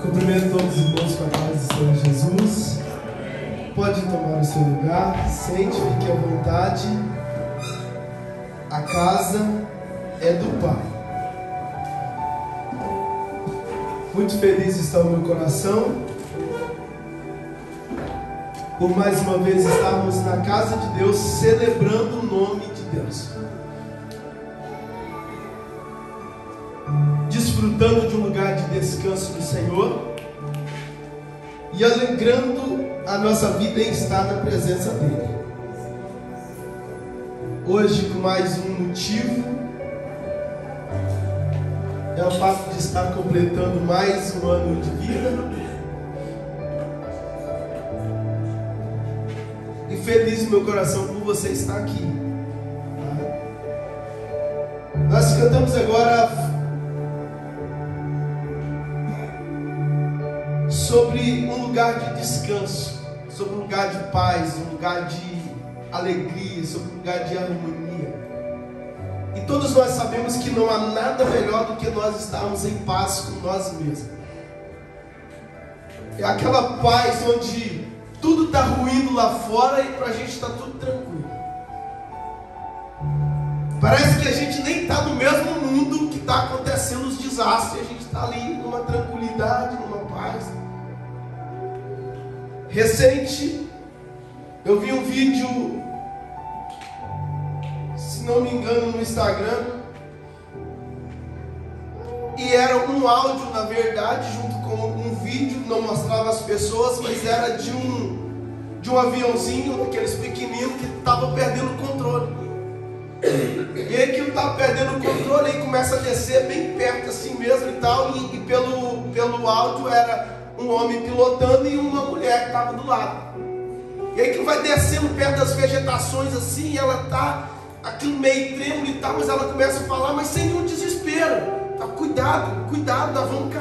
Cumprimento todos os irmãos com a paz do Senhor Jesus. Pode tomar o seu lugar, sente, fique à vontade. A casa é do Pai. Muito feliz está o meu coração por mais uma vez estarmos na casa de Deus, celebrando o nome de Deus, desfrutando de um lugar de descanso do Senhor e alegrando a nossa vida em estar na presença dEle. Hoje, com mais um motivo, é o fato de estar completando mais um ano de vida. E feliz no meu coração por você estar aqui. Nós cantamos agora sobre um lugar de descanso, sobre um lugar de paz, um lugar de alegria, sobre um lugar de harmonia. E todos nós sabemos que não há nada melhor do que nós estarmos em paz com nós mesmos. É aquela paz onde tudo está ruindo lá fora e para a gente está tudo tranquilo. Parece que a gente nem está no mesmo mundo que está acontecendo os desastres. A gente está ali numa tranquilidade, numa paz. Recente, eu vi um vídeo, se não me engano, no Instagram, e era um áudio, na verdade, junto com um vídeo, não mostrava as pessoas, mas era de um aviãozinho, daqueles pequeninos, que estava perdendo o controle. E aí que ele estava perdendo o controle, e começa a descer bem perto assim mesmo e tal, e pelo áudio era um homem pilotando e uma mulher que estava do lado. E aí que vai descendo perto das vegetações assim, e ela está aquilo meio trêmulo e tal, mas ela começa a falar, mas sem nenhum desespero. Tá, cuidado, nós vamos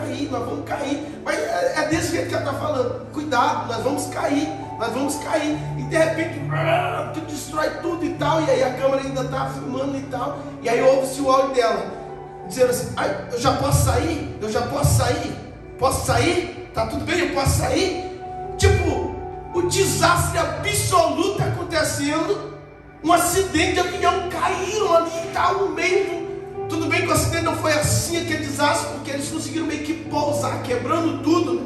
cair. Mas é desse jeito que ela está falando. Cuidado, nós vamos cair. E de repente, tu destrói tudo e tal. E aí a câmera ainda está filmando e tal. E aí ouve-se o áudio dela dizendo assim: eu já posso sair? Posso sair? Tá tudo bem? Eu posso sair? Tipo, o desastre absoluto acontecendo. Um acidente de avião, caíram ali e tal, no meio. Tudo bem que o acidente não foi assim, aquele desastre, porque eles conseguiram meio que pousar, quebrando tudo.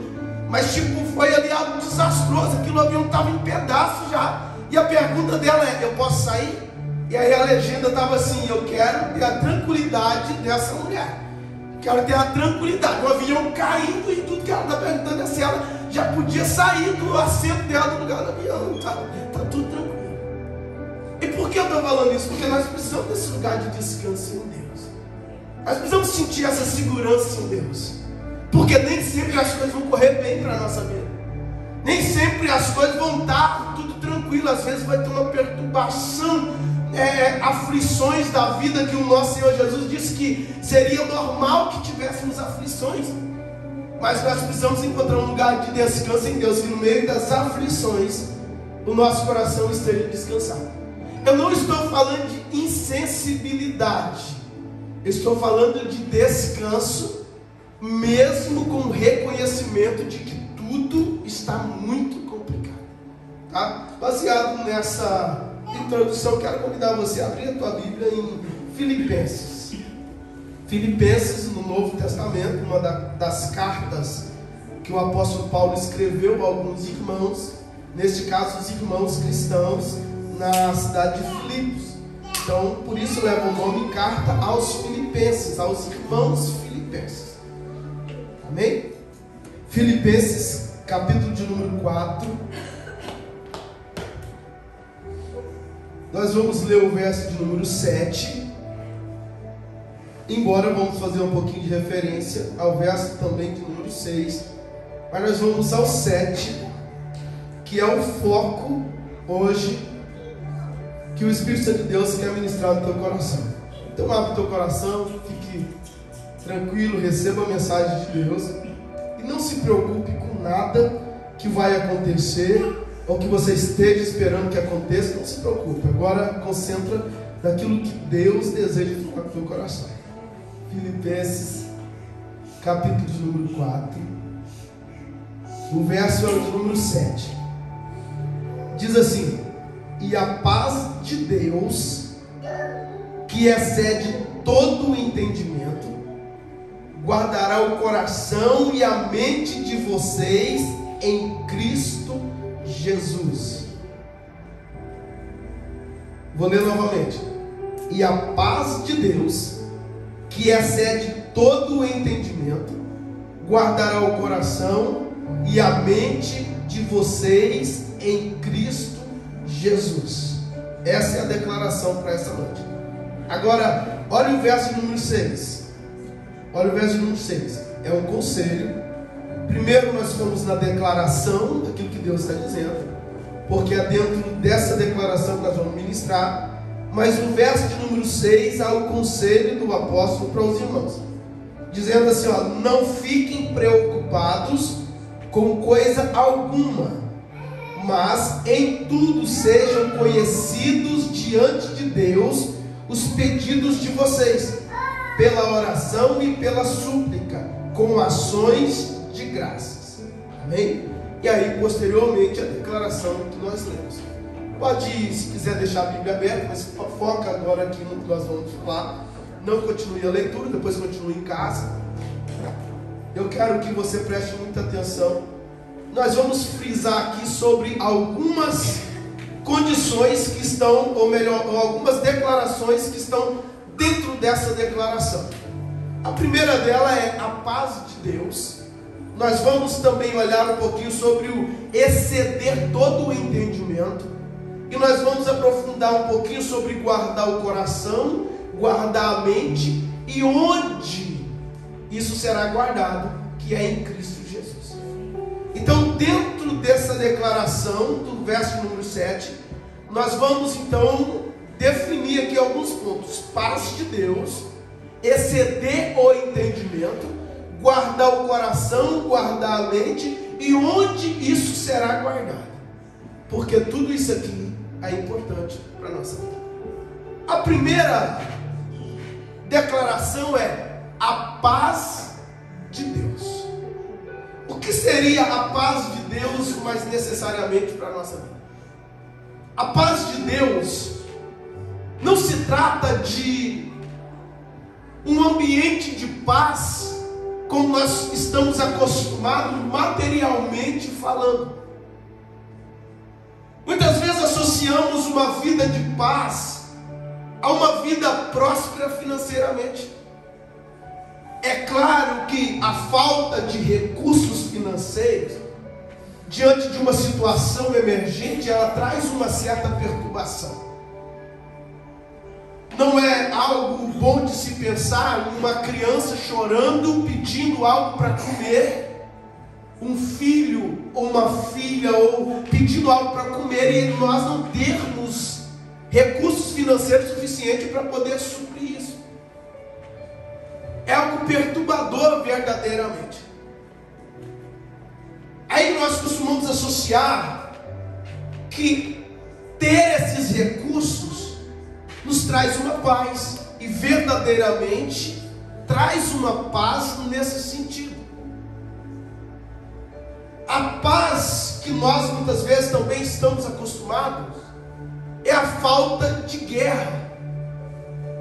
Mas tipo, foi ali algo desastroso. Aquilo, o avião estava em pedaços já. E a pergunta dela é: eu posso sair? E aí a legenda estava assim: eu quero ter a tranquilidade dessa mulher. Quero ter a tranquilidade. O avião caindo e tudo que ela está perguntando é se ela já podia sair do assento dela no lugar do avião. Tá tudo tranquilo. E por que eu estou falando isso? Porque nós precisamos desse lugar de descanso em Deus. Nós precisamos sentir essa segurança em Deus. Porque nem sempre as coisas vão correr bem para a nossa vida. Nem sempre as coisas vão estar tudo tranquilo. Às vezes vai ter uma perturbação, aflições da vida, que o nosso Senhor Jesus disse que seria normal que tivéssemos aflições. Mas nós precisamos encontrar um lugar de descanso em Deus, que no meio das aflições o nosso coração esteja descansado. Eu não estou falando de insensibilidade. Eu estou falando de descanso, mesmo com o reconhecimento de que tudo está muito complicado. Tá? Baseado nessa introdução, quero convidar você a abrir a tua Bíblia em Filipenses. Filipenses, no Novo Testamento, uma das cartas que o apóstolo Paulo escreveu a alguns irmãos, neste caso os irmãos cristãos na cidade de Filipos. Então, por isso leva o nome Carta aos Filipenses, aos irmãos filipenses. Amém? Filipenses, capítulo de número 4. Nós vamos ler o verso de número 7. Embora vamos fazer um pouquinho de referência ao verso também de número 6. Mas nós vamos ao 7, que é o foco hoje, que o Espírito Santo de Deus quer ministrar no teu coração. Então abre o teu coração, fique tranquilo, receba a mensagem de Deus e não se preocupe com nada que vai acontecer ou que você esteja esperando que aconteça. Não se preocupe, agora concentra naquilo que Deus deseja falar com o teu coração. Filipenses, capítulo de número 4, O verso é o de número 7. Diz assim: e a paz de Deus, que excede todo o entendimento, guardará o coração e a mente de vocês em Cristo Jesus. Vou ler novamente. E a paz de Deus, que excede todo o entendimento, guardará o coração e a mente de vocês em Cristo Jesus. Essa é a declaração para essa noite. Agora, olha o verso número 6. Olha o verso número 6. É um conselho. Primeiro nós fomos na declaração daquilo que Deus está dizendo, porque é dentro dessa declaração que nós vamos ministrar. Mas no verso de número 6 há o conselho do apóstolo para os irmãos, dizendo assim, ó: não fiquem preocupados com coisa alguma, mas em tudo sejam conhecidos diante de Deus os pedidos de vocês, pela oração e pela súplica, com ações de graças. Amém? E aí, posteriormente, a declaração que nós lemos. Pode, se quiser deixar a Bíblia aberta, mas foca agora aqui no que nós vamos falar. Não continue a leitura, depois continue em casa. Eu quero que você preste muita atenção. Nós vamos frisar aqui sobre algumas condições que estão, ou melhor, algumas declarações que estão dentro dessa declaração. A primeira dela é a paz de Deus. Nós vamos também olhar um pouquinho sobre o exceder todo o entendimento. E nós vamos aprofundar um pouquinho sobre guardar o coração, guardar a mente, e onde isso será guardado, que é em Cristo Jesus. Então, dentro dessa declaração, do verso número 7, nós vamos então definir aqui alguns pontos. Paz de Deus, exceder o entendimento, guardar o coração, guardar a mente, e onde isso será guardado. Porque tudo isso aqui é importante para a nossa vida. A primeira declaração é a paz de Deus. O que seria a paz de Deus mais necessariamente para a nossa vida? A paz de Deus não se trata de um ambiente de paz como nós estamos acostumados materialmente falando. Muitas vezes associamos uma vida de paz a uma vida próspera financeiramente. É claro que a falta de recursos financeiros, diante de uma situação emergente, ela traz uma certa perturbação. Não é algo bom de se pensar uma criança chorando, pedindo algo para comer, um filho ou uma filha ou pedindo algo para comer, e nós não termos recursos financeiros suficientes para poder suprir isso. É algo perturbador verdadeiramente. Aí nós costumamos associar que ter esses recursos nos traz uma paz, e verdadeiramente traz uma paz nesse sentido. A paz que nós muitas vezes também estamos acostumados é a falta de guerra.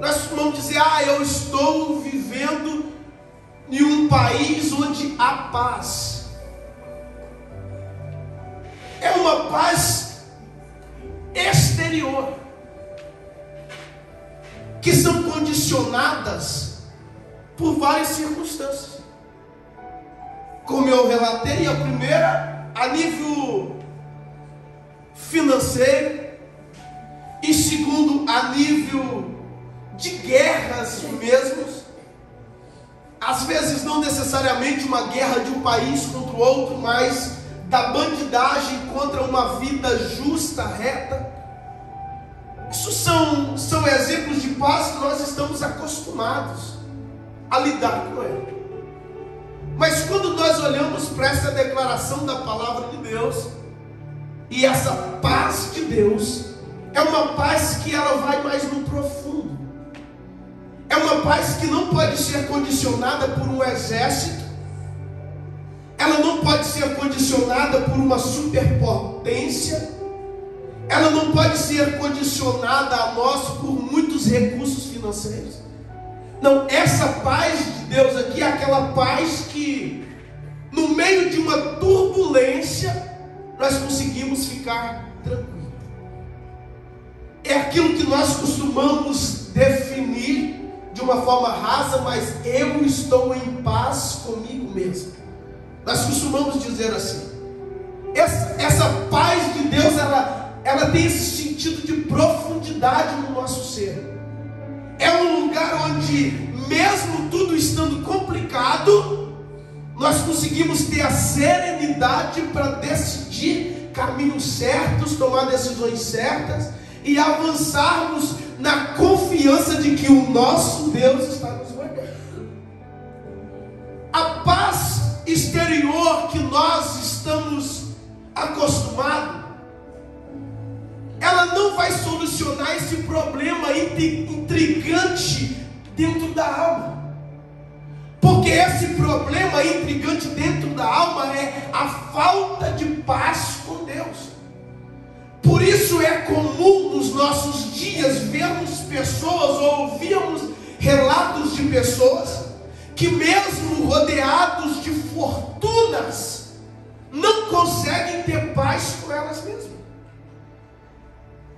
Nós costumamos dizer: eu estou vivendo em um país onde há paz. É uma paz exterior, que são condicionadas por várias circunstâncias. Como eu relatei, a primeira a nível financeiro, e segundo a nível de guerras mesmos. Às vezes não necessariamente uma guerra de um país contra o outro, mas da bandidagem contra uma vida justa, reta. Isso são exemplos de paz que nós estamos acostumados a lidar com ele. Mas quando nós olhamos para essa declaração da palavra de Deus, e essa paz de Deus é uma paz que ela vai mais no profundo. É uma paz que não pode ser condicionada por um exército. Ela ela não pode ser condicionada por uma superpotência, ela não pode ser condicionada a nós por muitos recursos financeiros. Não, essa paz de Deus aqui é aquela paz que, no meio de uma turbulência, nós conseguimos ficar tranquilos. É aquilo que nós costumamos definir de uma forma rasa, mas eu estou em paz comigo mesmo. Nós costumamos dizer assim. Essa paz de Deus, ela tem esse sentido de profundidade no nosso ser. É um lugar onde, mesmo tudo estando complicado, nós conseguimos ter a serenidade para decidir caminhos certos, tomar decisões certas e avançarmos na confiança de que o nosso Deus está nos guardando. A paz exterior que nós estamos acostumados, ela não vai solucionar esse problema intrigante dentro da alma. Porque esse problema intrigante dentro da alma é a falta de paz com Deus. Por isso é comum nos nossos dias vermos pessoas ou ouvirmos relatos de pessoas que, mesmo rodeados de fortunas, não conseguem ter paz com elas mesmas.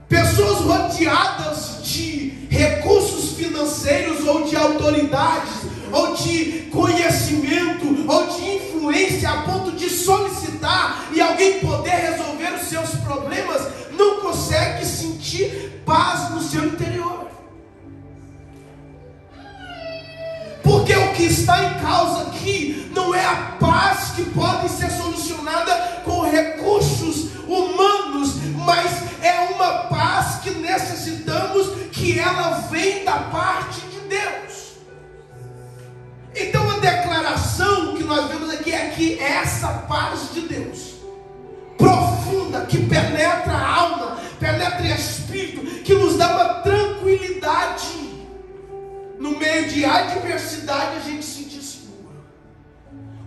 Pessoas rodeadas de recursos financeiros ou de autoridades, ou de conhecimento, ou de influência a ponto de solicitar e alguém poder resolver os seus problemas, não consegue sentir paz no seu interior. Porque o que está em causa aqui não é a paz que pode ser solucionada com recursos humanos, mas é uma paz que necessitamos que ela vem da parte de Deus. Então a declaração que nós vemos aqui é que essa paz de Deus, profunda, que penetra a alma, penetra o espírito, que nos dá uma tranquilidade. No meio de adversidade a gente se sentir seguro.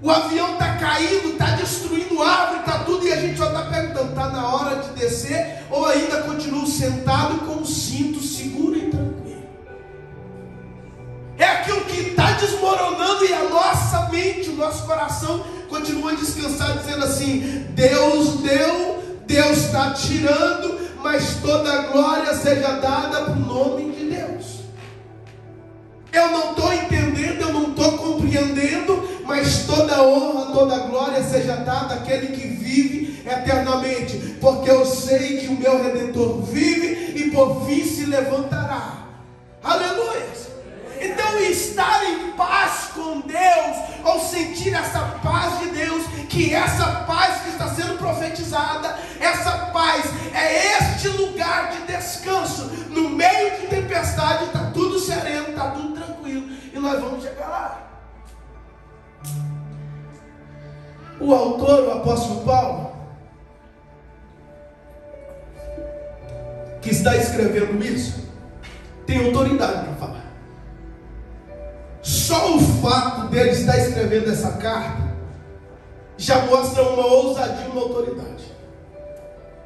O avião está caindo, está destruindo árvore, está tudo, e a gente só está perguntando, está na hora de descer, ou ainda continuo sentado com o cinto seguro e tranquilo. É aquilo que está desmoronando e a nossa mente, o nosso coração continua a descansar, dizendo assim: Deus deu, Deus está tirando, mas toda a glória seja dada para o nome de Deus. Eu não estou entendendo, eu não estou compreendendo, mas toda a honra, toda a glória seja dada àquele que vive eternamente, porque eu sei que o meu Redentor vive e por fim se levantará. Aleluia! Então, estar em paz com Deus, ou sentir essa paz de Deus, que essa paz que está sendo profetizada, essa paz é este lugar de descanso. No meio de tempestade está tudo sereno, está tudo tranquilo, e nós vamos chegar lá. O autor, o apóstolo Paulo, que está escrevendo isso, tem autoridade para falar. Só o fato dele estar escrevendo essa carta já mostra uma ousadia e uma autoridade.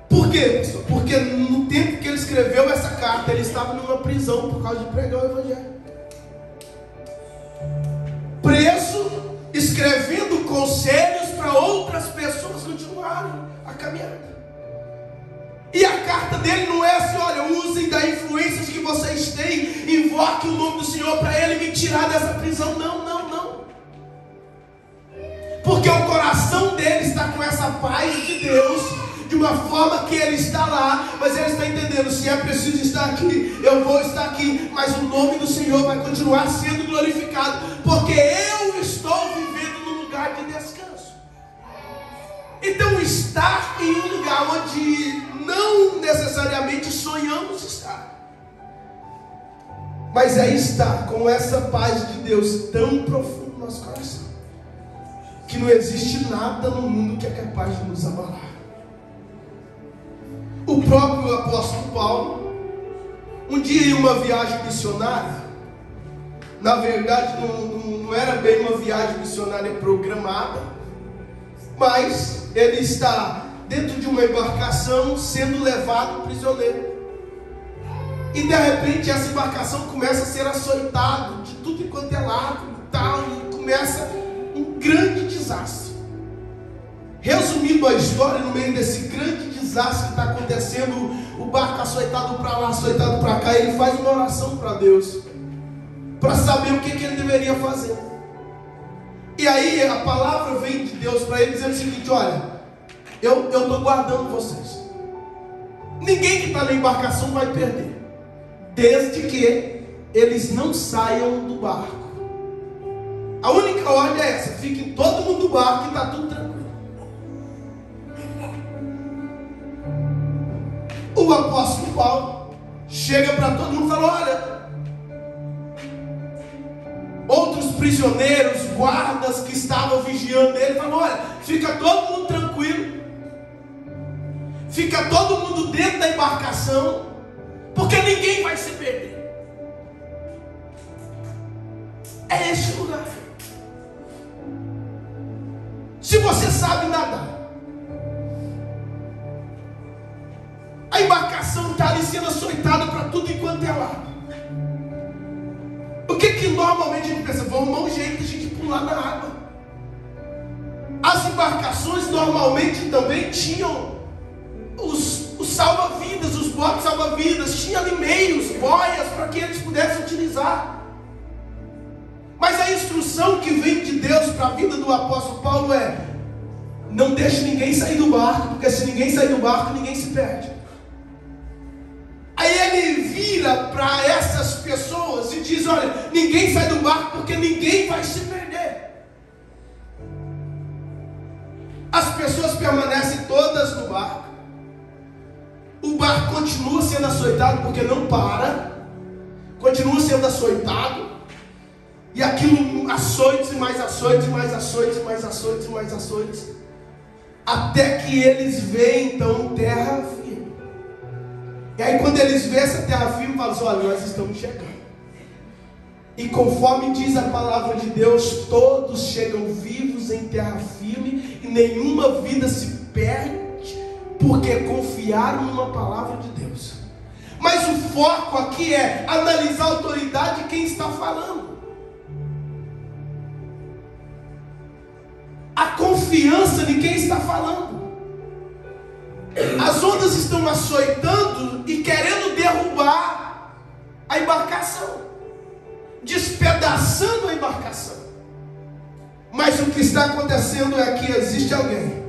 Por quê, pastor? Porque no tempo que ele escreveu essa carta, ele estava numa prisão por causa de pregar o evangelho. Preso, escrevendo conselhos para outras pessoas continuarem a caminhada. E a carta dele não é assim: olha, usem da influência que vocês têm, invoquem o nome do Senhor para ele me tirar dessa prisão. Não, não, não. Porque o coração dele está com essa paz de Deus, de uma forma que ele está lá, mas ele está entendendo: se é preciso estar aqui, eu vou estar aqui, mas o nome do Senhor vai continuar sendo glorificado, porque eu estou vivendo num lugar de descanso. Então, estar em um lugar onde não necessariamente sonhamos estar, mas é estar com essa paz de Deus tão profunda no nosso coração, que não existe nada no mundo que é capaz de nos abalar. O próprio apóstolo Paulo, um dia em uma viagem missionária, na verdade não era bem uma viagem missionária programada, mas ele está dentro de uma embarcação sendo levado prisioneiro. E de repente essa embarcação começa a ser açoitada de tudo enquanto é lado e tal, e começa um grande desastre. Resumindo a história, no meio desse grande desastre que está acontecendo, o barco açoitado para lá, açoitado para cá, ele faz uma oração para Deus, para saber o que ele deveria fazer. E aí a palavra vem de Deus para ele dizendo o seguinte: olha, eu estou guardando vocês. Ninguém que está na embarcação vai perder, desde que eles não saiam do barco. A única ordem é essa: fiquem todo mundo do barco e está tudo tranquilo. O apóstolo Paulo chega para todo mundo e fala: olha, outros prisioneiros, guardas que estavam vigiando ele, falam: olha, fica todo mundo tranquilo, fica todo mundo dentro da embarcação, porque ninguém vai se perder. É esse lugar. Se você sabe nadar, a embarcação está ali sendo açoitada para tudo enquanto é lado. O que normalmente a gente pensa? Vamos dar um jeito de a gente pular na água. As embarcações normalmente também tinham os salva-vidas, os botes salva-vidas, tinha ali meios, boias para que eles pudessem utilizar. Mas a instrução que vem de Deus para a vida do apóstolo Paulo é: não deixe ninguém sair do barco, porque se ninguém sair do barco, ninguém se perde. Aí ele vira para essas pessoas e diz: olha, ninguém sai do barco, porque ninguém vai se perder. As pessoas permanecem todas no barco. O barco continua sendo açoitado, porque não para. Continua sendo açoitado. E aquilo, açoites e mais açoites, e mais açoites, e mais açoites, e mais açoites, até que eles veem então terra firme. E aí quando eles veem essa terra firme, falam assim: olha, nós estamos chegando. E conforme diz a palavra de Deus, todos chegam vivos em terra firme, e nenhuma vida se perde, porque confiaram numa palavra de Deus. Mas o foco aqui é analisar a autoridade de quem está falando. A confiança de quem está falando. As ondas estão açoitando e querendo derrubar a embarcação, despedaçando a embarcação. Mas o que está acontecendo é que existe alguém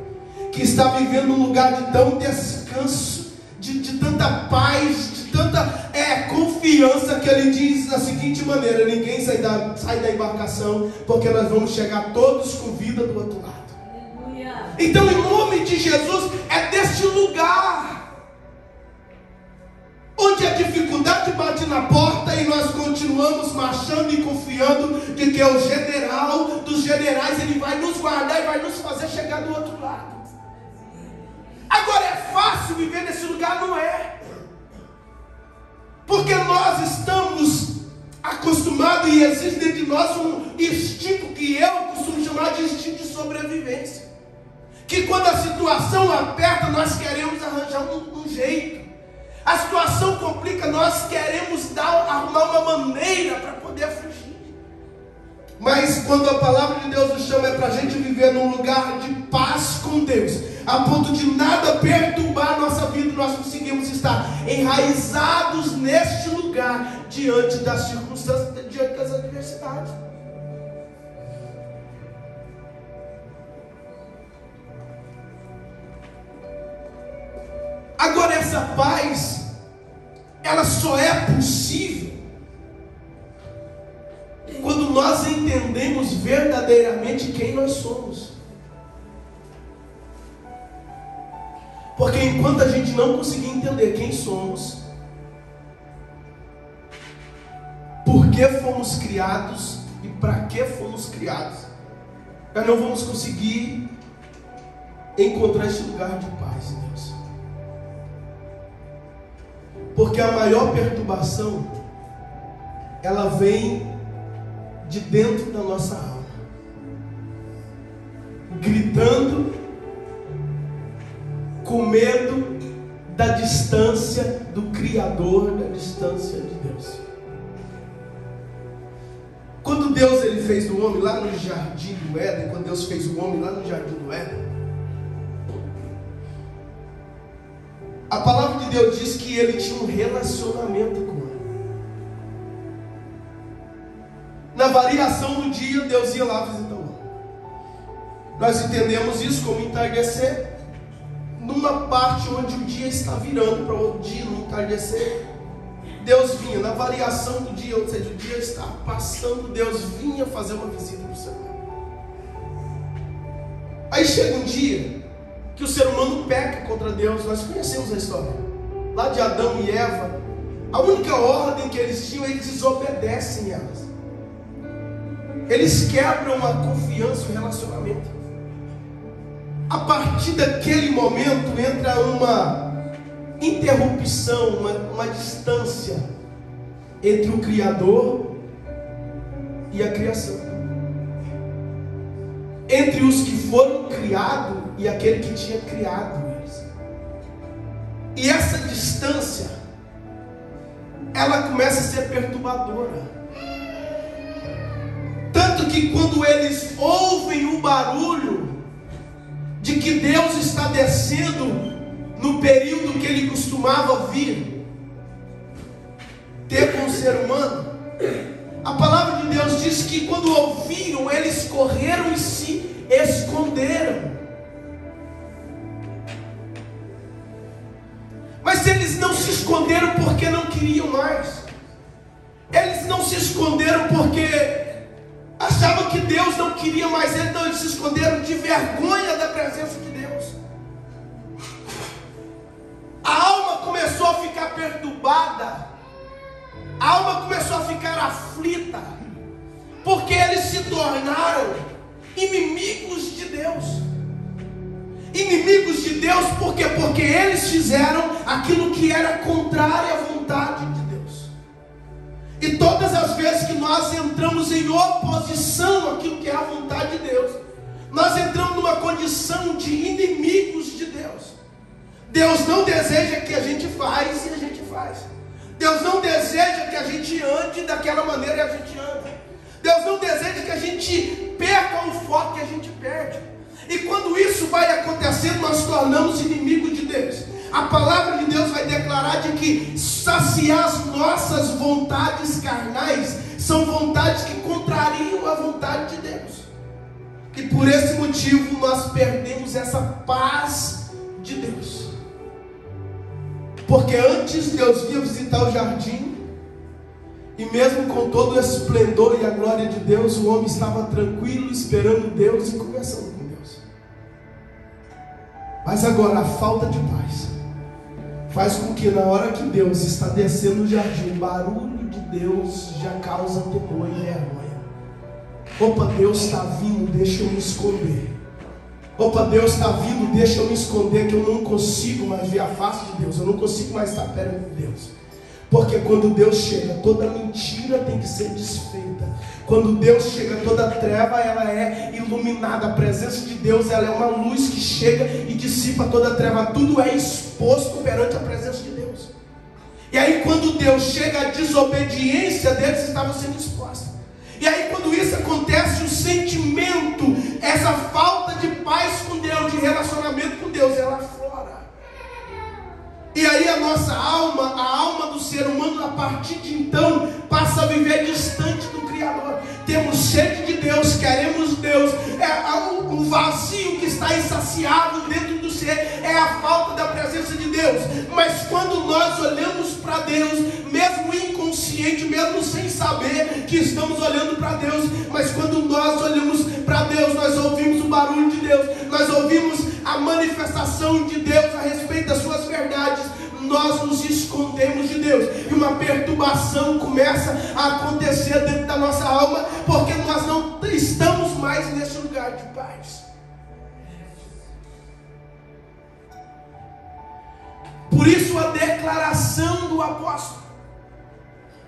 que está vivendo um lugar de tão descanso, de tanta paz, de tanta confiança, que ele diz da seguinte maneira: ninguém sai da embarcação, porque nós vamos chegar todos com vida do outro lado. Então, em nome de Jesus, é deste lugar onde a dificuldade bate na porta e nós continuamos marchando e confiando de que o general dos generais, ele vai nos guardar e vai nos fazer chegar do outro lado. Agora, é fácil viver nesse lugar? Não é, porque nós estamos acostumados e existe dentro de nós um instinto que eu costumo chamar de instinto de sobrevivência. Que quando a situação aperta, nós queremos arranjar um jeito. A situação complica, nós queremos arrumar uma maneira para poder fugir. Mas quando a palavra de Deus nos chama, é para a gente viver num lugar de paz com Deus, a ponto de nada perturbar a nossa vida. Nós conseguimos estar enraizados neste lugar, diante das circunstâncias, diante das adversidades. Agora, essa paz, ela só é possível quando nós entendemos verdadeiramente quem nós somos. Porque enquanto a gente não conseguir entender quem somos, por que fomos criados e para que fomos criados, nós não vamos conseguir encontrar esse lugar de paz em Deus. Porque a maior perturbação, ela vem de dentro da nossa alma, gritando medo da distância do Criador, da distância de Deus. Quando Deus ele fez o homem lá no jardim do Éden, quando Deus fez o homem lá no jardim do Éden, a palavra de Deus diz que ele tinha um relacionamento com ele. Na variação do dia, Deus ia lá visitar o homem. Nós entendemos isso como entardecer, numa parte onde o dia está virando para outro dia, no entardecer, Deus vinha. Na variação do dia, ou seja, o dia está passando, Deus vinha fazer uma visita para o ser humano. Aí chega um dia que o ser humano peca contra Deus. Nós conhecemos a história lá de Adão e Eva. A única ordem que eles tinham, eles desobedecem elas. Eles quebram a confiança, o relacionamento. A partir daquele momento entra uma interrupção, uma distância entre o Criador e a criação, entre os que foram criados e aquele que tinha criado eles. E essa distância, ela começa a ser perturbadora. Tanto que quando eles ouvem o barulho de que Deus está descendo no período que ele costumava vir ter com o ser humano, a palavra de Deus diz que quando ouviram, eles correram e se esconderam. Mas eles não se esconderam porque não queriam mais. Eles não se esconderam porque achavam que Deus não queria mais. Então eles se esconderam de vergonha da presença de Deus. A alma começou a ficar perturbada. A alma começou a ficar aflita, porque eles se tornaram inimigos de Deus. Inimigos de Deus por quê? Porque eles fizeram aquilo que era contrário à vontade de Deus. E todas as vezes que nós entramos em oposição àquilo que é a vontade de Deus, nós entramos numa condição de inimigos de Deus. Deus não deseja que a gente faz e a gente faz. Deus não deseja que a gente ande daquela maneira e a gente anda. Deus não deseja que a gente perca o foco que a gente perde. E quando isso vai acontecendo, nós tornamos inimigos de Deus. A palavra de Deus vai declarar de que saciar as nossas vontades carnais são vontades que contrariam a vontade de Deus. E por esse motivo nós perdemos essa paz de Deus. Porque antes Deus vinha visitar o jardim, e mesmo com todo o esplendor e a glória de Deus, o homem estava tranquilo, esperando Deus e conversando com Deus. Mas agora a falta de paz faz com que na hora que Deus está descendo no jardim, o barulho de Deus já causa temor e vergonha. Opa, Deus está vindo, deixa eu me esconder. Opa, Deus está vindo, deixa eu me esconder, que eu não consigo mais ver a face de Deus. Eu não consigo mais estar perto de Deus. Porque quando Deus chega, toda mentira tem que ser desfeita. Quando Deus chega, toda treva ela é iluminada. A presença de Deus ela é uma luz que chega e dissipa toda treva. Tudo é exposto perante a presença de Deus. E aí quando Deus chega, a desobediência deles estava sendo exposta. E aí quando isso acontece, o sentimento, essa falta de paz com Deus, de relacionamento com Deus, ela aflora. E aí a nossa alma, a alma do ser humano, a partir de então, passa a viver distante do Criador. Temos sede de Deus, queremos Deus. O vazio que está insaciável dentro do ser é a falta da presença de Deus. Mas quando nós olhamos para Deus, mesmo inconsciente, mesmo sem saber que estamos olhando para Deus, mas quando nós olhamos para Deus, nós ouvimos o barulho de Deus, nós ouvimos a manifestação de Deus a respeito das suas verdades, nós nos escondemos de Deus, e uma perturbação começa a acontecer dentro da nossa alma, porque nós não estamos mais nesse lugar de paz. Por isso a declaração do apóstolo,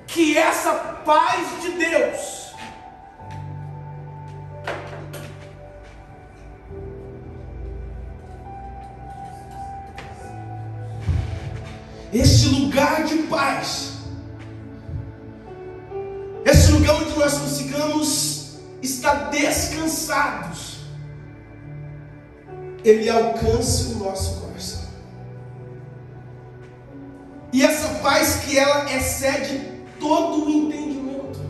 que essa paz de Deus este lugar de paz, este lugar onde nós consigamos estar descansados, ele alcance o nosso coração. E essa paz que ela excede todo o entendimento.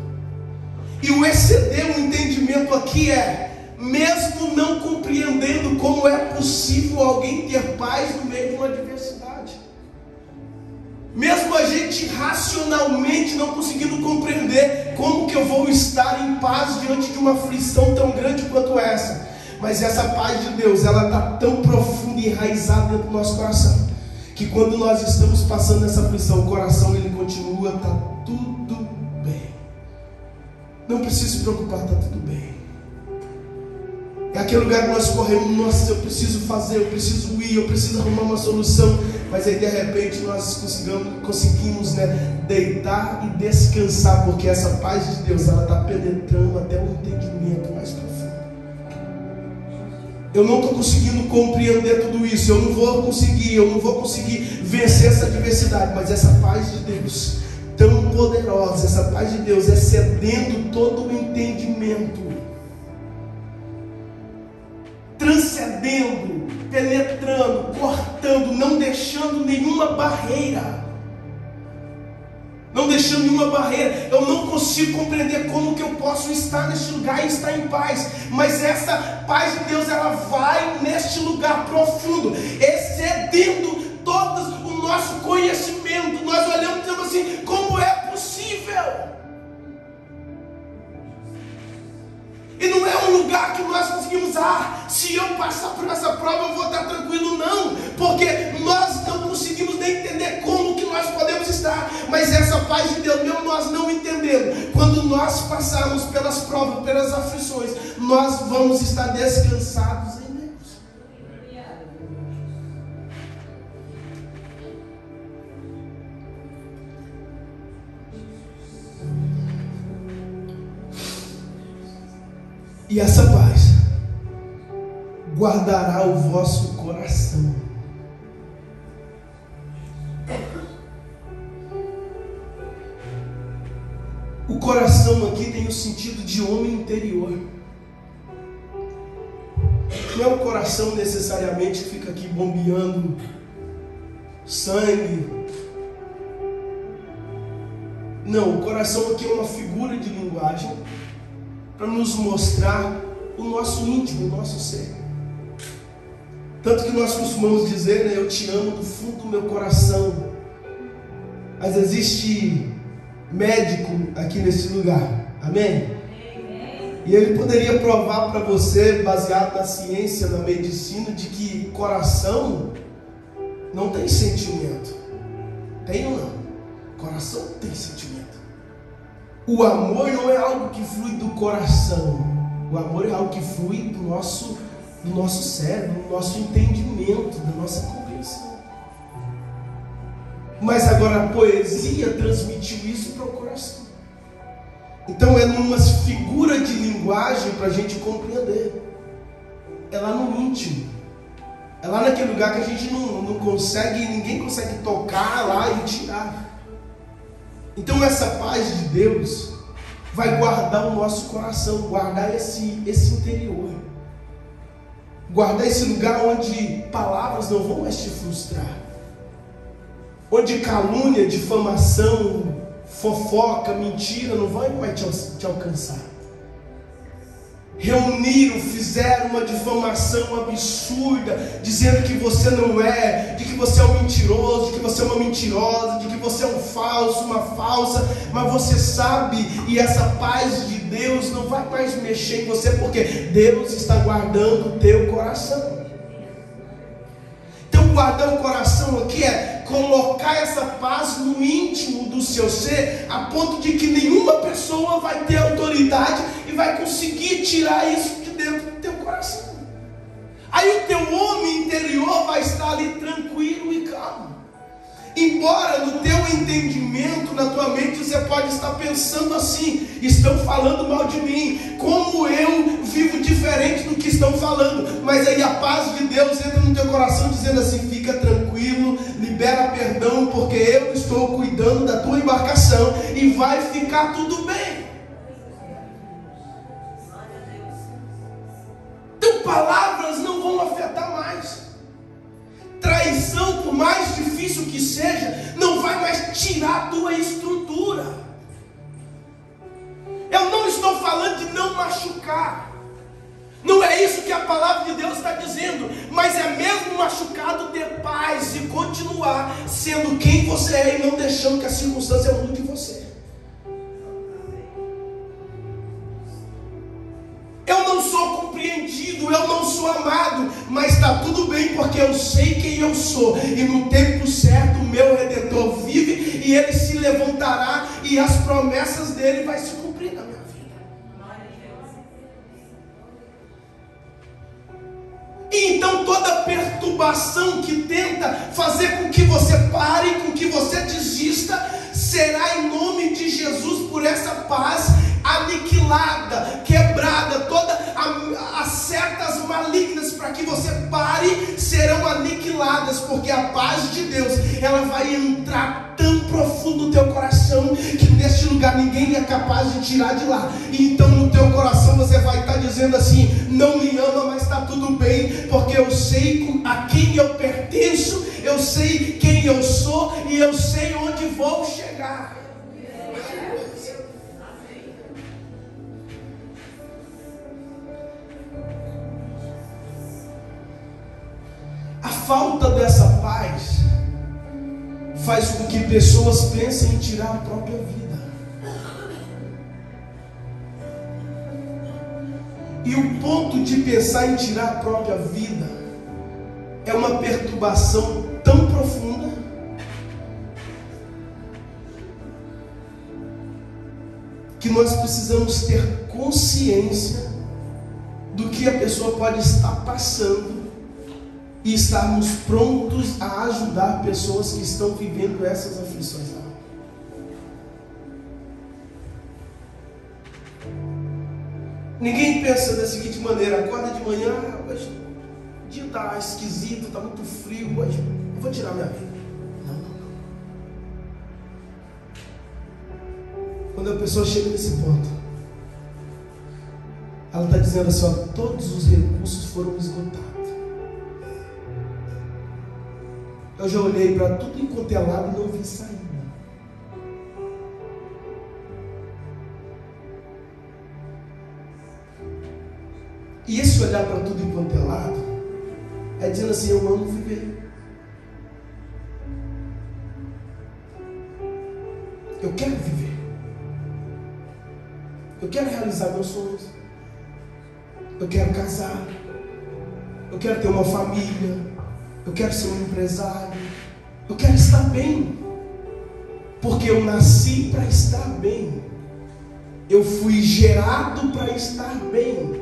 E o exceder o entendimento aqui é, mesmo não compreendendo como é possível alguém ter paz no meio de uma adversidade, mesmo a gente racionalmente não conseguindo compreender como que eu vou estar em paz diante de uma aflição tão grande quanto essa, mas essa paz de Deus, ela está tão profunda e enraizada dentro do nosso coração, que quando nós estamos passando essa aflição, o coração ele continua, está tudo bem, não precisa se preocupar, está tudo bem. É aquele lugar que nós corremos, nossa, eu preciso fazer, eu preciso ir, eu preciso arrumar uma solução, mas aí de repente nós conseguimos, deitar e descansar, porque essa paz de Deus, ela está penetrando até o entendimento mais profundo. Eu não estou conseguindo compreender tudo isso, eu não vou conseguir vencer essa adversidade, mas essa paz de Deus, tão poderosa, essa paz de Deus excedendo todo o entendimento, transcendendo, penetrando, cortando, não deixando nenhuma barreira. Eu não consigo compreender como que eu posso estar neste lugar e estar em paz, mas essa paz de Deus, ela vai neste lugar profundo, excedendo todo o nosso conhecimento. Nós olhamos e dizemos assim, como é possível? E não é um lugar que nós conseguimos, se eu passar por essa prova eu vou estar tranquilo, não, porque nós não conseguimos nem entender como que nós podemos estar, mas essa paz de Deus, mesmo nós não entendendo, quando nós passarmos pelas provas, pelas aflições, nós vamos estar descansados em Deus. E essa paz guardará o vosso coração. O coração aqui tem o sentido de homem interior. Não é o coração necessariamente que fica aqui bombeando sangue. Não, o coração aqui é uma figura de linguagem para nos mostrar o nosso íntimo, o nosso ser. Tanto que nós costumamos dizer, eu te amo do fundo do meu coração. Mas existe médico aqui nesse lugar, amém? E ele poderia provar para você, baseado na ciência, na medicina, de que coração não tem sentimento. Tem ou não? Coração tem sentimento. O amor não é algo que flui do coração. O amor é algo que flui do nosso cérebro, do nosso entendimento, da nossa compreensão. Mas agora a poesia transmitiu isso para o coração. Então é numa figura de linguagem para a gente compreender. É lá no íntimo. É lá naquele lugar que a gente não consegue, ninguém consegue tocar lá e tirar. Então essa paz de Deus vai guardar o nosso coração, guardar esse interior, guardar esse lugar onde palavras não vão mais te frustrar, onde calúnia, difamação, fofoca, mentira não vai mais te alcançar. Reuniram, fizeram uma difamação absurda, dizendo que você não é, de que você é um mentiroso, de que você é uma mentirosa, de que você é um falso, uma falsa, mas você sabe, e essa paz de Deus não vai mais mexer em você, porque Deus está guardando o teu coração. Então guardar o coração aqui é colocar essa paz no íntimo do seu ser, a ponto de que nenhuma pessoa vai ter autoridade e vai conseguir tirar isso de dentro do teu coração. Aí o teu homem interior vai estar ali tranquilo e calmo. Embora no teu entendimento, na tua mente, você pode estar pensando assim: estão falando mal de mim, como eu vivo diferente do que estão falando. Mas aí a paz de Deus entra no teu coração dizendo assim: fica tranquilo, libera perdão, porque eu estou cuidando da tua embarcação e vai ficar tudo bem. Então palavras não vão afetar mais. Traição, por mais difícil que seja, não vai mais tirar a tua estrutura. Eu não estou falando de não machucar. Não é isso que a palavra de Deus está dizendo. Mas é mesmo machucado ter paz e continuar sendo quem você é e não deixando que a circunstância mude você. Eu não sou compreendido, eu não sou amado, mas está tudo bem porque eu sei quem eu sou. E no tempo certo o meu Redentor vive e ele se levantará e as promessas dele vai se cumprir na minha vida. E então toda perturbação que tenta fazer com que você pare, com que você desista, será em nome de Jesus por essa paz aniquilada, quebrada. Todas as setas malignas para que você pare serão aniquiladas, porque a paz de Deus, ela vai entrar tão profundo no teu coração que neste lugar ninguém é capaz de tirar de lá. E então no teu coração você vai estar dizendo assim: não me ama, mas está tudo bem, porque eu sei a quem eu pertenço, eu sei quem eu sou e eu sei onde vou chegar. A falta dessa paz faz com que pessoas pensem em tirar a própria vida. E o ponto de pensar em tirar a própria vida é uma perturbação tão profunda que nós precisamos ter consciência do que a pessoa pode estar passando e estarmos prontos a ajudar pessoas que estão vivendo essas aflições. Ninguém pensa da seguinte maneira: acorda de manhã, hoje o dia está esquisito, está muito frio, hoje eu vou tirar minha vida. Não. Quando a pessoa chega nesse ponto, ela está dizendo assim: ó, todos os recursos foram esgotados. Eu já olhei para tudo enquanto é lado e não vi saída. E esse olhar para tudo enquanto é lado é dizendo assim: eu amo viver. Eu quero viver. Eu quero realizar meus sonhos. Eu quero casar. Eu quero ter uma família. Eu quero ser um empresário. Eu quero estar bem. Porque eu nasci para estar bem. Eu fui gerado para estar bem.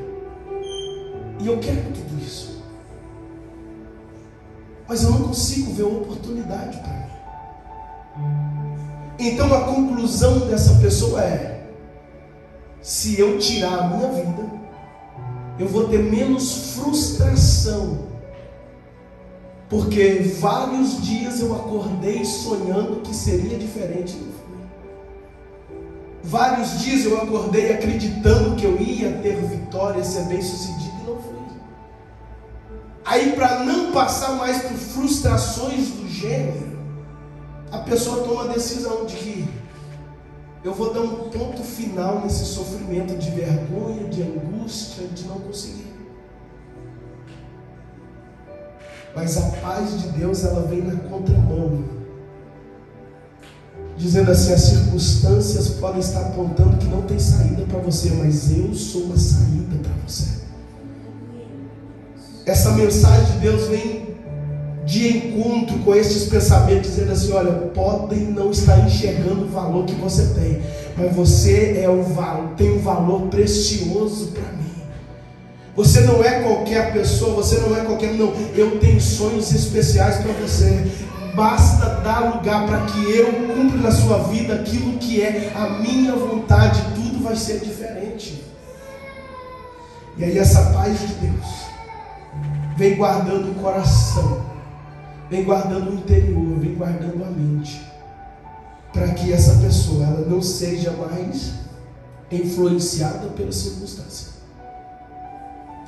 E eu quero tudo isso. Mas eu não consigo ver uma oportunidade para mim. Então a conclusão dessa pessoa é: se eu tirar a minha vida, eu vou ter menos frustração. Porque vários dias eu acordei sonhando que seria diferente, não foi. Vários dias eu acordei acreditando que eu ia ter vitória, ser bem sucedido, e não fui. Aí, para não passar mais por frustrações do gênero, a pessoa toma a decisão de que eu vou dar um ponto final nesse sofrimento de vergonha, de angústia, de não conseguir. Mas a paz de Deus, ela vem na contramão, dizendo assim: as circunstâncias podem estar apontando que não tem saída para você, mas eu sou uma saída para você. Essa mensagem de Deus vem de encontro com esses pensamentos, dizendo assim: olha, podem não estar enxergando o valor que você tem, mas você tem um valor precioso para mim. Você não é qualquer pessoa, você não é qualquer... Não, eu tenho sonhos especiais para você. Basta dar lugar para que eu cumpra na sua vida aquilo que é a minha vontade. Tudo vai ser diferente. E aí essa paz de Deus vem guardando o coração, vem guardando o interior, vem guardando a mente, para que essa pessoa ela não seja mais influenciada pela circunstância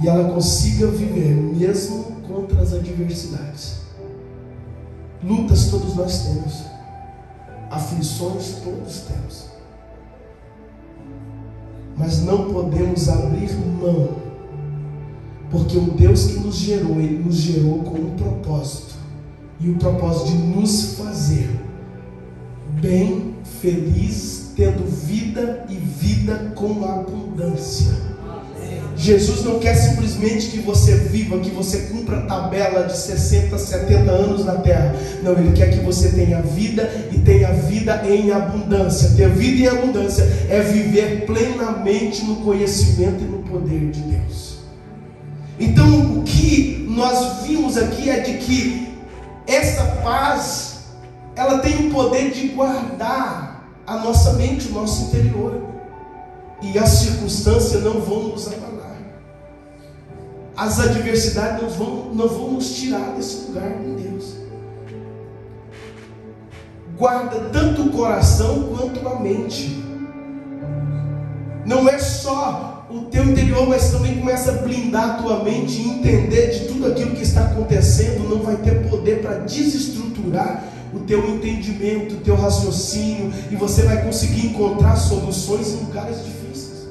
e ela consiga viver mesmo contra as adversidades. Lutas todos nós temos, aflições todos temos, mas não podemos abrir mão, porque o Deus que nos gerou, Ele nos gerou com um propósito, e o propósito de nos fazer bem, felizes, tendo vida e vida com abundância. Jesus não quer simplesmente que você viva, que você cumpra a tabela de 60, 70 anos na terra. Não, Ele quer que você tenha vida e tenha vida em abundância. Ter vida em abundância é viver plenamente no conhecimento e no poder de Deus. Então, o que nós vimos aqui é de que essa paz, ela tem o poder de guardar a nossa mente, o nosso interior. E as circunstâncias não vão nos abalar. As adversidades não vão nos tirar desse lugar em Deus. Guarda tanto o coração quanto a mente. Não é só o teu interior, mas também começa a blindar a tua mente e entender de tudo aquilo que está acontecendo. Não vai ter poder para desestruturar o teu entendimento, o teu raciocínio, e você vai conseguir encontrar soluções em lugares difíceis.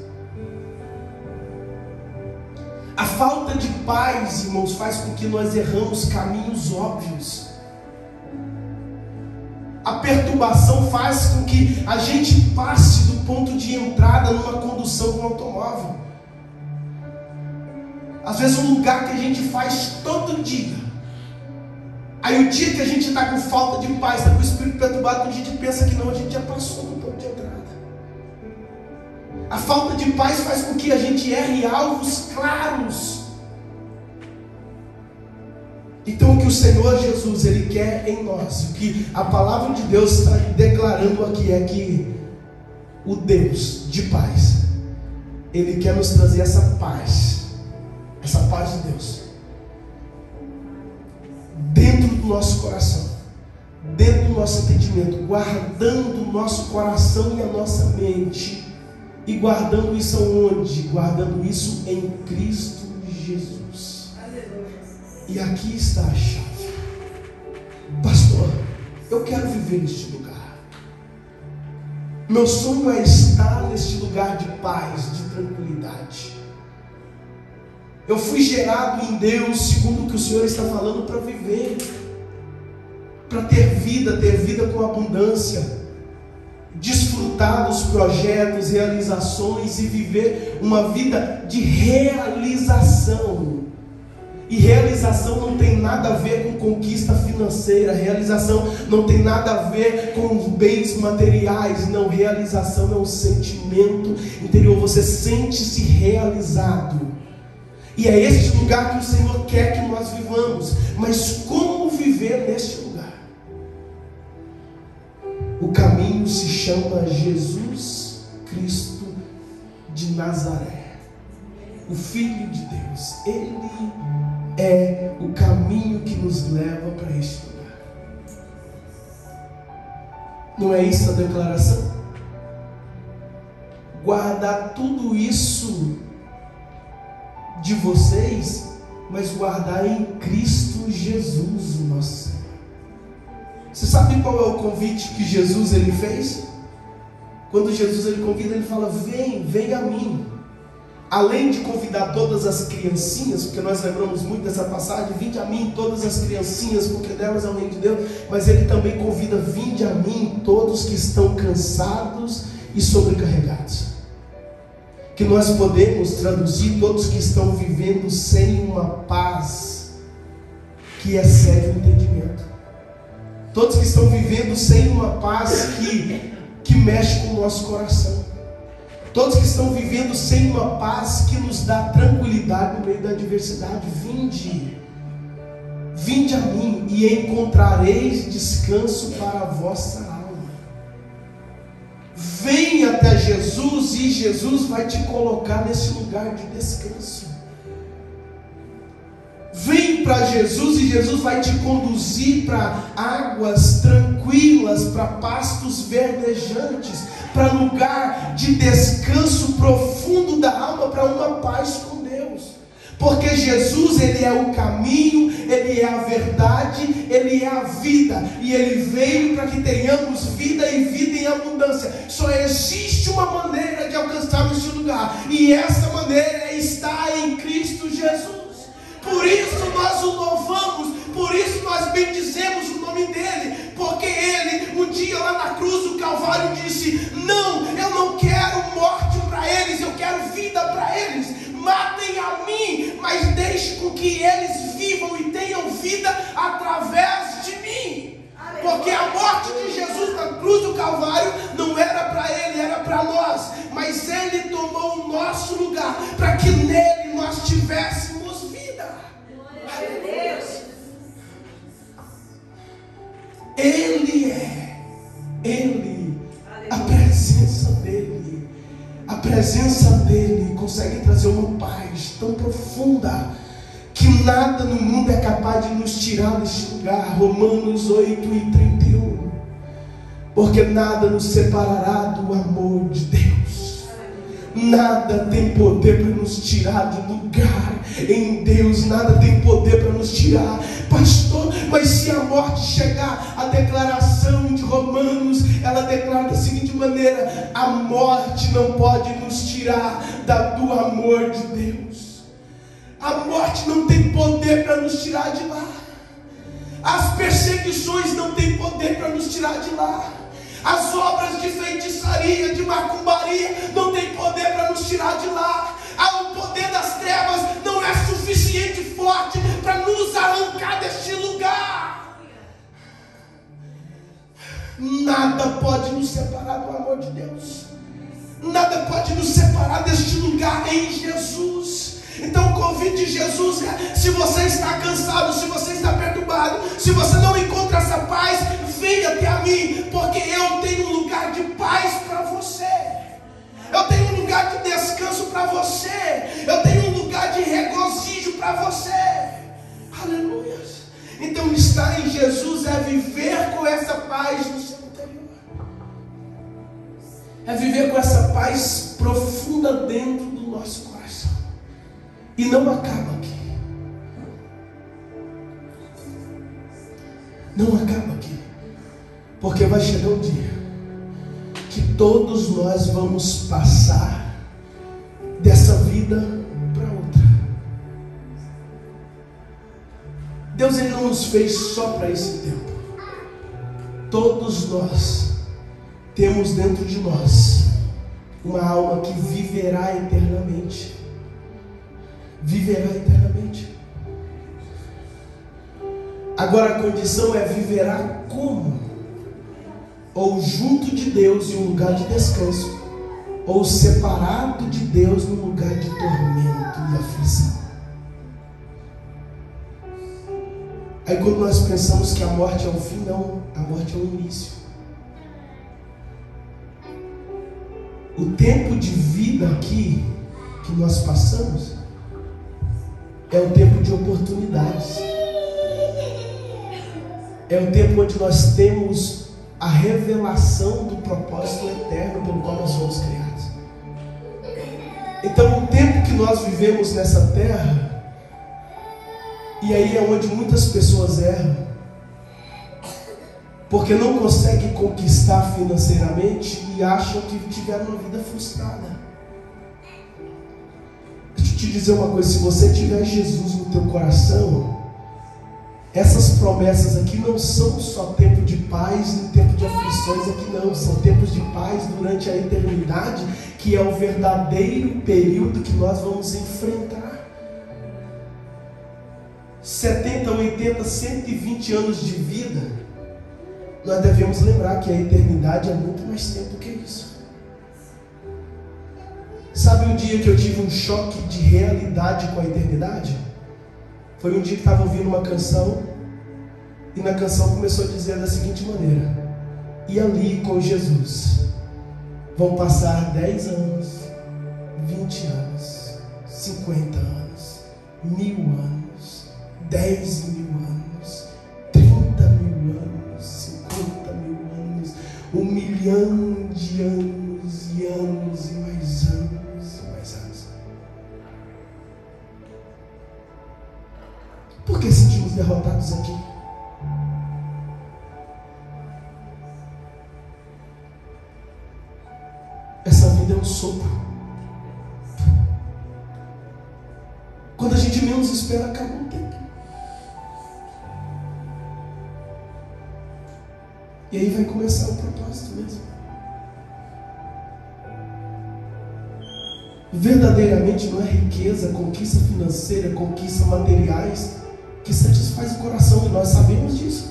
A falta de paz, irmãos, faz com que nós erramos caminhos óbvios. A perturbação faz com que a gente passe do ponto de entrada numa condução com automóvel. Às vezes um lugar que a gente faz todo dia. Aí o dia que a gente está com falta de paz, está com o espírito perturbado, quando a gente pensa que não, a gente já passou do ponto de entrada. A falta de paz faz com que a gente erre alvos claros. Então o que o Senhor Jesus, Ele quer em nós, o que a palavra de Deus está declarando aqui é que o Deus de paz, Ele quer nos trazer essa paz de Deus, dentro do nosso coração, dentro do nosso entendimento, guardando o nosso coração e a nossa mente. E guardando isso aonde? Guardando isso em Cristo Jesus. E aqui está a chave. Pastor, eu quero viver neste lugar. Meu sonho é estar neste lugar de paz, de tranquilidade. Eu fui gerado em Deus, segundo o que o Senhor está falando, para viver, para ter vida com abundância, desfrutar dos projetos, realizações e viver uma vida de realização. E realização não tem nada a ver com conquista financeira, realização não tem nada a ver com bens materiais, não, realização é um sentimento interior, você sente-se realizado. E é este lugar que o Senhor quer que nós vivamos. Mas como viver neste lugar? O caminho se chama Jesus Cristo de Nazaré, o Filho de Deus. Ele é o caminho que nos leva para este lugar. Não é isso a declaração? Guardar tudo isso de vocês, mas guardar em Cristo Jesus, o nosso Senhor. Você sabe qual é o convite que Jesus ele fez? Quando Jesus ele convida, ele fala: vem a mim. Além de convidar todas as criancinhas, porque nós lembramos muito dessa passagem, vinde a mim todas as criancinhas, porque delas é o reino de Deus, mas ele também convida: vinde a mim todos que estão cansados e sobrecarregados. Que nós podemos traduzir: todos que estão vivendo sem uma paz que excede o entendimento. Todos que estão vivendo sem uma paz que mexe com o nosso coração. Todos que estão vivendo sem uma paz que nos dá tranquilidade no meio da adversidade. Vinde a mim e encontrareis descanso para a vossa alma. Vem até Jesus e Jesus vai te colocar nesse lugar de descanso. Vem para Jesus e Jesus vai te conduzir para águas tranquilas, para pastos verdejantes, para lugar de descanso profundo da alma, para uma paz com Deus. Porque Jesus, Ele é o caminho, Ele é a verdade, Ele é a vida. E Ele veio para que tenhamos vida e vida em abundância. Só existe uma maneira de alcançarmos esse lugar. E essa maneira está em Cristo Jesus. Por isso nós o louvamos, por isso nós bendizemos o nome dEle. Porque Ele, um dia lá na cruz do Calvário, disse: não, eu não quero morte para eles, eu quero vida para eles. Matem a mim, mas deixe com que eles vivam e tenham vida através de mim. Porque a morte de Jesus na cruz do Calvário não era para Ele, era para nós. Mas Ele tomou o nosso lugar, para que nele nós tivéssemos vida. Ele, a presença dEle. A presença dEle consegue trazer uma paz tão profunda que nada no mundo é capaz de nos tirar deste lugar. Romanos 8:31. Porque nada nos separará do amor de Deus. Nada tem poder para nos tirar do lugar em Deus. Nada tem poder para nos tirar. Pastor, mas se a morte chegar, a declaração de Romanos, ela declara da seguinte maneira: a morte não pode nos tirar do amor de Deus. A morte não tem poder para nos tirar de lá. As perseguições não têm poder para nos tirar de lá. As obras de feitiçaria, de macumbaria, não tem poder para nos tirar de lá. O poder das trevas não é suficiente forte para nos arrancar deste lugar. Nada pode nos separar do amor de Deus. Nada pode nos separar deste lugar em Jesus. Então o convite de Jesus é: se você está cansado, se você está perturbado, se você não encontra essa paz, venha até a mim, porque eu tenho um lugar de paz para você. Eu tenho um lugar de descanso para você. Eu tenho um lugar de regozijo para você. Aleluia. Então estar em Jesus é viver com essa paz no seu interior. É viver com essa paz profunda dentro do nosso coração. E não acaba aqui. Não acaba aqui. Porque vai chegar um dia que todos nós vamos passar dessa vida para outra. Deus, Ele não nos fez só para esse tempo. Todos nós temos dentro de nós uma alma que viverá eternamente. Viverá eternamente. Agora a condição é: viverá como? Ou junto de Deus em um lugar de descanso, ou separado de Deus num lugar de tormento e aflição. Aí quando nós pensamos que a morte é o fim, não, a morte é o início. O tempo de vida aqui que nós passamos é o tempo de oportunidades. É o tempo onde nós temos a revelação do propósito eterno pelo qual nós fomos criados. Então o tempo que nós vivemos nessa terra, e aí é onde muitas pessoas erram, porque não conseguem conquistar financeiramente e acham que tiveram uma vida frustrada. Deixa eu te dizer uma coisa: se você tiver Jesus no teu coração, essas promessas aqui não são só tempo de paz e tempo de aflições aqui, não. São tempos de paz durante a eternidade, que é o verdadeiro período que nós vamos enfrentar. 70, 80, 120 anos de vida, nós devemos lembrar que a eternidade é muito mais tempo que isso. Sabe um dia que eu tive um choque de realidade com a eternidade? Foi um dia que estava ouvindo uma canção, e na canção começou a dizer da seguinte maneira: e ali com Jesus vão passar 10 anos, 20 anos, 50 anos, 1000 anos, 10 mil anos, 30 mil anos, 50 mil anos, 1 milhão de anos e anos e mais anos e mais anos. Por que sentimos derrotados aqui? Essa vida é um sopro. Quando a gente menos espera, acaba o tempo. E aí vai começar o propósito mesmo. Verdadeiramente não é riqueza, conquista financeira, conquista materiais que satisfaz o coração, e nós sabemos disso.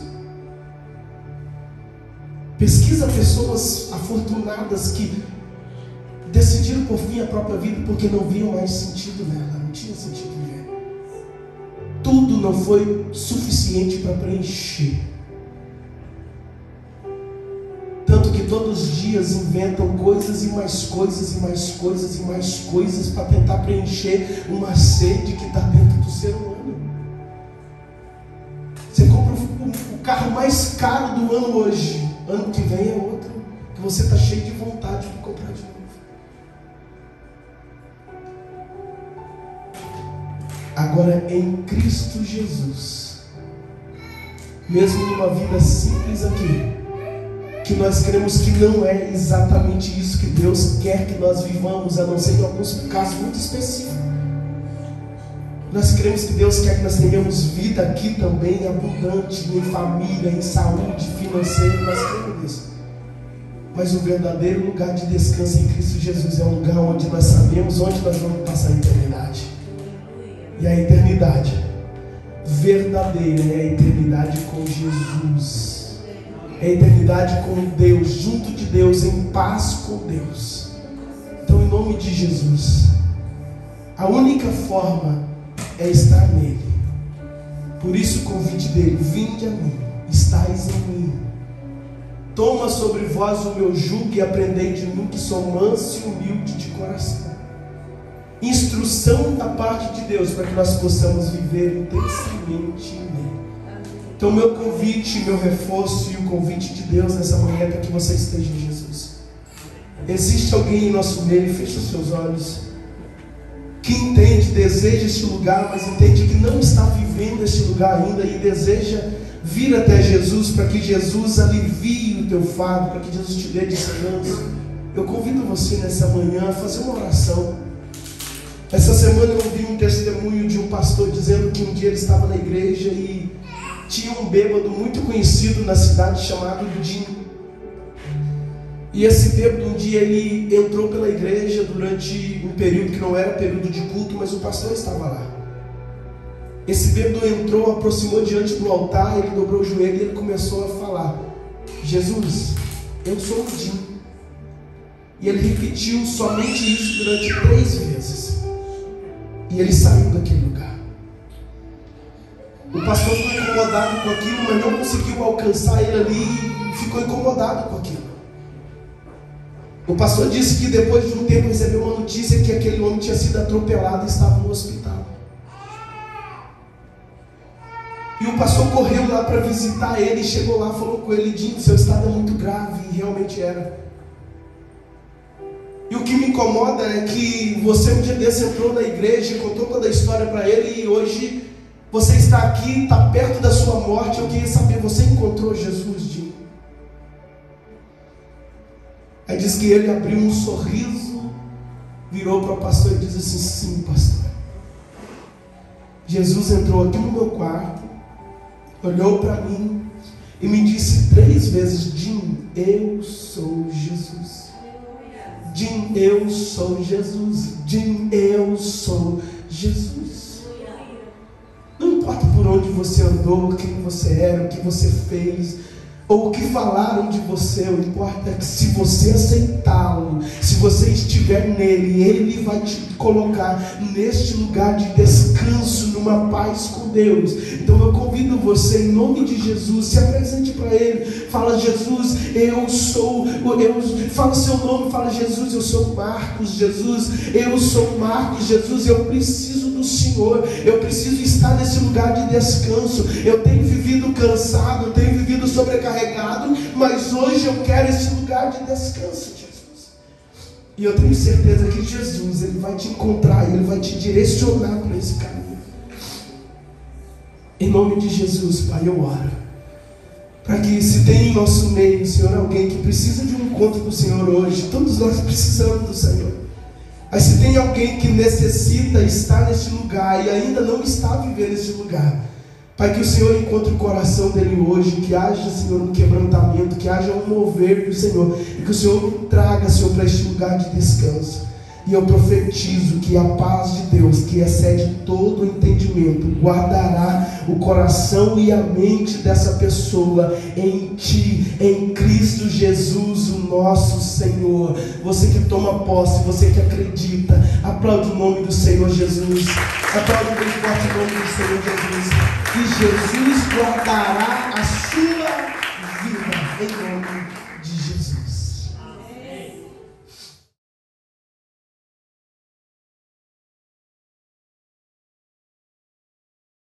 Pesquisa pessoas afortunadas que decidiram por fim a própria vida porque não viam mais sentido nela, não tinha sentido viver. Tudo não foi suficiente para preencher. Tanto que todos os dias inventam coisas e mais coisas e mais coisas e mais coisas para tentar preencher uma sede que está dentro do ser humano. Você compra o carro mais caro do ano hoje, ano que vem é outro, que você está cheio de vontade de comprar de novo. Agora, em Cristo Jesus, mesmo numa vida simples aqui, que nós cremos que não é exatamente isso que Deus quer que nós vivamos, a não ser em alguns casos muito específicos. Nós cremos que Deus quer que nós tenhamos vida aqui também, abundante, em família, em saúde, financeira, nós cremos nisso. Mas o verdadeiro lugar de descanso em Cristo Jesus é um lugar onde nós sabemos onde nós vamos passar a eternidade. E a eternidade verdadeira é a eternidade com Jesus. É a eternidade com Deus, junto de Deus, em paz com Deus. Então, em nome de Jesus, a única forma é estar nele. Por isso o convite dele: vinde a mim, estais em mim. Toma sobre vós o meu jugo e aprendei de mim, que sou manso e humilde de coração. Instrução da parte de Deus para que nós possamos viver intensamente nele. Então meu convite, meu reforço e o convite de Deus nessa manhã é para que você esteja em Jesus. Existe alguém em nosso meio, fecha os seus olhos, que entende, deseja este lugar, mas entende que não está vivendo este lugar ainda e deseja vir até Jesus para que Jesus alivie o teu fardo, para que Jesus te dê descanso. Eu convido você nessa manhã a fazer uma oração. Essa semana eu ouvi um testemunho de um pastor dizendo que um dia ele estava na igreja e tinha um bêbado muito conhecido na cidade chamado Jim. E esse bêbado, um dia ele entrou pela igreja durante um período que não era período de culto, mas o pastor estava lá. Esse bêbado entrou, aproximou diante do altar, ele dobrou o joelho e ele começou a falar: Jesus, eu sou o Jim. E ele repetiu somente isso durante 3 vezes. E ele saiu daquele lugar. O pastor ficou incomodado com aquilo, mas não conseguiu alcançar ele ali e ficou incomodado com aquilo. O pastor disse que depois de um tempo recebeu uma notícia que aquele homem tinha sido atropelado e estava no hospital. E o pastor correu lá para visitar ele, chegou lá, falou com ele: Jim, seu estado é muito grave, e realmente era. E o que me incomoda é que você um dia desse entrou na igreja, contou toda a história para ele, e hoje você está aqui, está perto da sua morte. Eu queria saber, você encontrou Jesus, Jim? Aí diz que ele abriu um sorriso, virou para o pastor e disse assim: sim, pastor. Jesus entrou aqui no meu quarto, olhou para mim e me disse 3 vezes: Jim, eu sou Jesus. Jim, eu sou Jesus. Jim, eu sou Jesus. Não importa por onde você andou, quem você era, o que você fez, ou o que falaram de você, o importa é que se você aceitá-lo, se você estiver nele, ele vai te colocar neste lugar de descanso, numa paz com Deus. Então eu convido você, em nome de Jesus. Se apresente para Ele, fala: Jesus, eu sou, fala o seu nome, fala: Jesus, eu sou Marcos, Jesus, eu sou Marcos, Jesus, eu preciso do Senhor, eu preciso estar nesse lugar de descanso. Eu tenho vivido cansado, eu tenho vivido sobrecarregado, mas hoje eu quero esse lugar de descanso, Jesus. E eu tenho certeza que Jesus, Ele vai te encontrar, Ele vai te direcionar para esse caminho. Em nome de Jesus, Pai, eu oro para que, se tem em nosso meio, Senhor, alguém que precisa de um encontro com o Senhor hoje, todos nós precisamos do Senhor, mas se tem alguém que necessita estar neste lugar e ainda não está vivendo neste lugar, Pai, que o Senhor encontre o coração dele hoje, que haja, Senhor, um quebrantamento, que haja um mover do Senhor, e que o Senhor o traga, Senhor, para este lugar de descanso. E eu profetizo que a paz de Deus, que excede todo o entendimento, guardará o coração e a mente dessa pessoa em Ti, em Cristo Jesus, o nosso Senhor. Você que toma posse, você que acredita, aplaude o nome do Senhor Jesus. Aplaude bem forte o nome do Senhor Jesus. Que Jesus guardará a sua